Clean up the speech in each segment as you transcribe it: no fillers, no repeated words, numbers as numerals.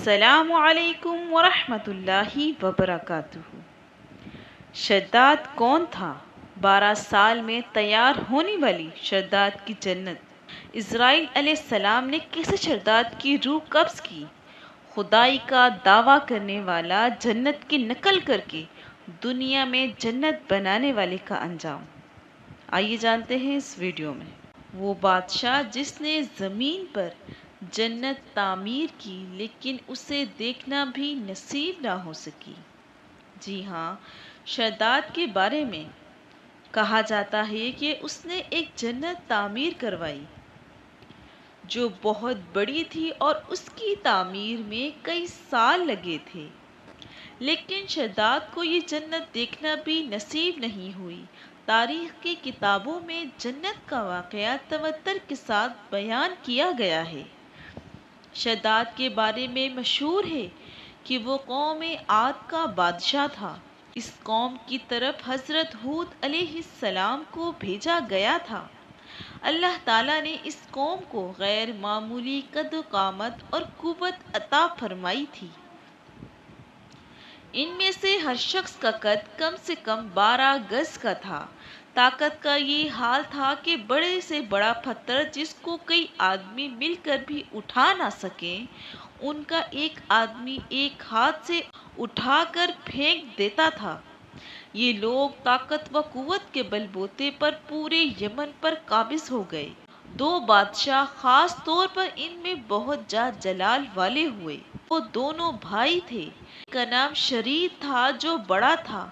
السلام علیکم ورحمۃ اللہ وبرکاتہ۔ شداد کون تھا؟ 12 سال میں تیار ہونے والی شداد کی جنت۔ اسرائیل علیہ السلام نے کیسے شداد کی روح قبض کی؟ خدائی کا دعویٰ کرنے والا جنت کی نقل کر کے دنیا میں جنت بنانے والے کا انجام۔ آئیے جانتے ہیں اس ویڈیو میں۔ وہ بادشاہ جس نے زمین پر جنت تعمیر کی لیکن اسے دیکھنا بھی نصیب نہ ہو سکی۔ جی ہاں، شداد کے بارے میں کہا جاتا ہے کہ اس نے ایک جنت تعمیر کروائی جو بہت بڑی تھی اور اس کی تعمیر میں کئی سال لگے تھے، لیکن شداد کو یہ جنت دیکھنا بھی نصیب نہیں ہوئی۔ تاریخ کی کتابوں میں جنت کا واقعہ تواتر کے ساتھ بیان کیا گیا ہے۔ شداد کے بارے میں مشہور ہے کہ وہ قوم عاد کا بادشاہ تھا۔ اس قوم کی طرف حضرت ہود علیہ السلام کو بھیجا گیا تھا۔ اللہ تعالیٰ نے اس قوم کو غیر معمولی قد و قامت اور قوت عطا فرمائی تھی۔ ان میں سے ہر شخص کا قد کم سے کم 12 گز کا تھا۔ طاقت کا یہ حال تھا کہ بڑے سے بڑا پتھر جس کو کئی آدمی مل کر بھی اٹھا نہ سکیں، ان کا ایک آدمی ایک ہاتھ سے اٹھا کر پھینک دیتا تھا۔ یہ لوگ طاقت و قوت کے بل بوتے پر پورے یمن پر قابض ہو گئے۔ 2 بادشاہ خاص طور پر ان میں بہت جاہ جلال والے ہوئے۔ وہ دونوں بھائی تھے۔ ایک کا نام شرید تھا جو بڑا تھا،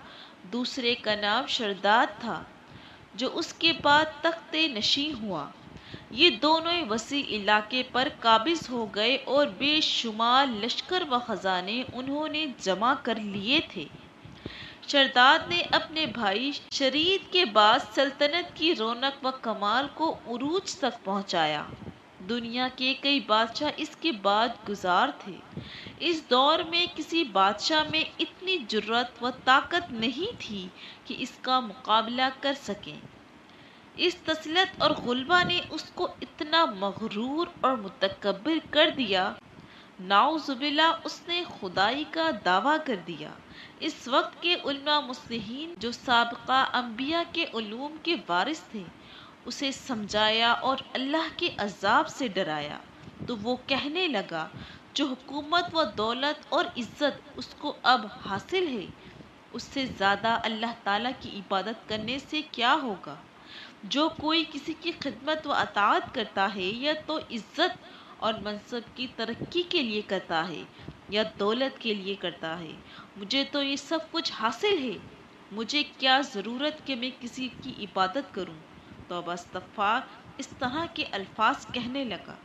دوسرے کا نام شداد تھا جو اس کے بعد تخت نشین ہوا۔ یہ دونوں وسیع علاقے پر قابض ہو گئے اور بے شمار لشکر و خزانے انہوں نے جمع کر لیے تھے۔ شداد نے اپنے بھائی شرید کے بعد سلطنت کی رونق و کمال کو عروج تک پہنچایا۔ دنیا کے کئی بادشاہ اس کے بعد گزار تھے۔ اس دور میں کسی بادشاہ میں اتنی جرأت و طاقت نہیں تھی کہ اس کا مقابلہ کر سکیں۔ اس تسلط اور غلبہ نے اس کو اتنا مغرور اور متکبر کر دیا، نعوذ باللہ اس نے خدائی کا دعویٰ کر دیا۔ اس وقت کے علماء مصلحین جو سابقہ انبیاء کے علوم کے وارث تھے، اسے سمجھایا اور اللہ کے عذاب سے ڈرایا تو وہ کہنے لگا، جو حکومت و دولت اور عزت اس کو اب حاصل ہے، اس سے زیادہ اللہ تعالیٰ کی عبادت کرنے سے کیا ہوگا؟ جو کوئی کسی کی خدمت و اطاعت کرتا ہے یا تو عزت اور منصب کی ترقی کے لیے کرتا ہے یا دولت کے لیے کرتا ہے، مجھے تو یہ سب کچھ حاصل ہے، مجھے کیا ضرورت کہ میں کسی کی عبادت کروں؟ توبہ استغفار، اس طرح کے الفاظ کہنے لگا۔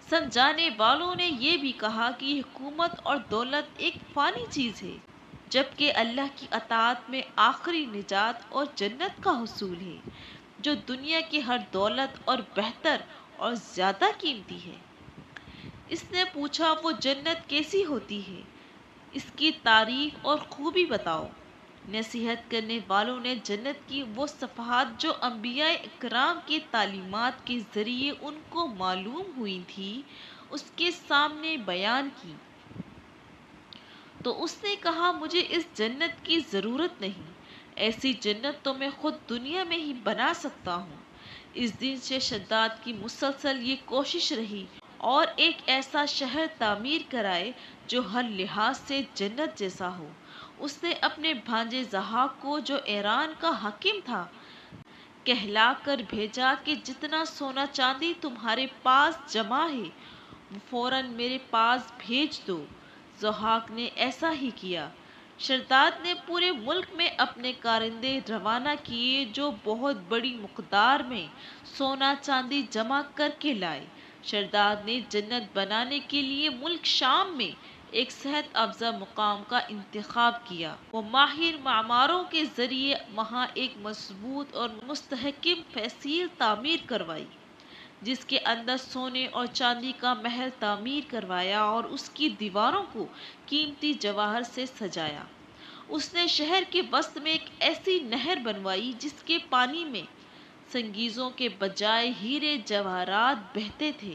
سمجھانے والوں نے یہ بھی کہا کہ حکومت اور دولت ایک فانی چیز ہے، جبکہ اللہ کی اطاعت میں آخری نجات اور جنت کا حصول ہے، جو دنیا کی ہر دولت اور بہتر اور زیادہ قیمتی ہے۔ اس نے پوچھا، وہ جنت کیسی ہوتی ہے؟ اس کی تعریف اور خوبی بتاؤ۔ نصیحت کرنے والوں نے جنت کی وہ صفات جو انبیاء اکرام کی تعلیمات کے ذریعے ان کو معلوم ہوئی تھی، اس کے سامنے بیان کی۔ تو اس نے کہا، مجھے اس جنت کی ضرورت نہیں، ایسی جنت تو میں خود دنیا میں ہی بنا سکتا ہوں۔ اس دن سے شداد کی مسلسل یہ کوشش رہی اور ایک ایسا شہر تعمیر کرائے جو ہر لحاظ سے جنت جیسا ہو۔ اس نے اپنے بھانجے ضحاک کو، جو ایران کا حاکم تھا، کہلا کر بھیجا کہ جتنا سونا چاندی تمہارے پاس جمع ہے وہ فوراً میرے پاس بھیج دو۔ ضحاک نے ایسا ہی کیا۔ شداد نے پورے ملک میں اپنے کارندے روانہ کیے جو بہت بڑی مقدار میں سونا چاندی جمع کر کے لائے۔ شداد نے جنت بنانے کے لیے ملک شام میں ایک صحت افزا مقام کا انتخاب کیا۔ وہ ماہر معماروں کے ذریعے وہاں ایک مضبوط اور مستحکم فصیل تعمیر کروائی، جس کے اندر سونے اور چاندی کا محل تعمیر کروایا اور اس کی دیواروں کو قیمتی جواہر سے سجایا۔ اس نے شہر کے وسط میں ایک ایسی نہر بنوائی جس کے پانی میں سنگیزوں کے بجائے ہیرے جواہرات بہتے تھے۔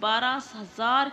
12,000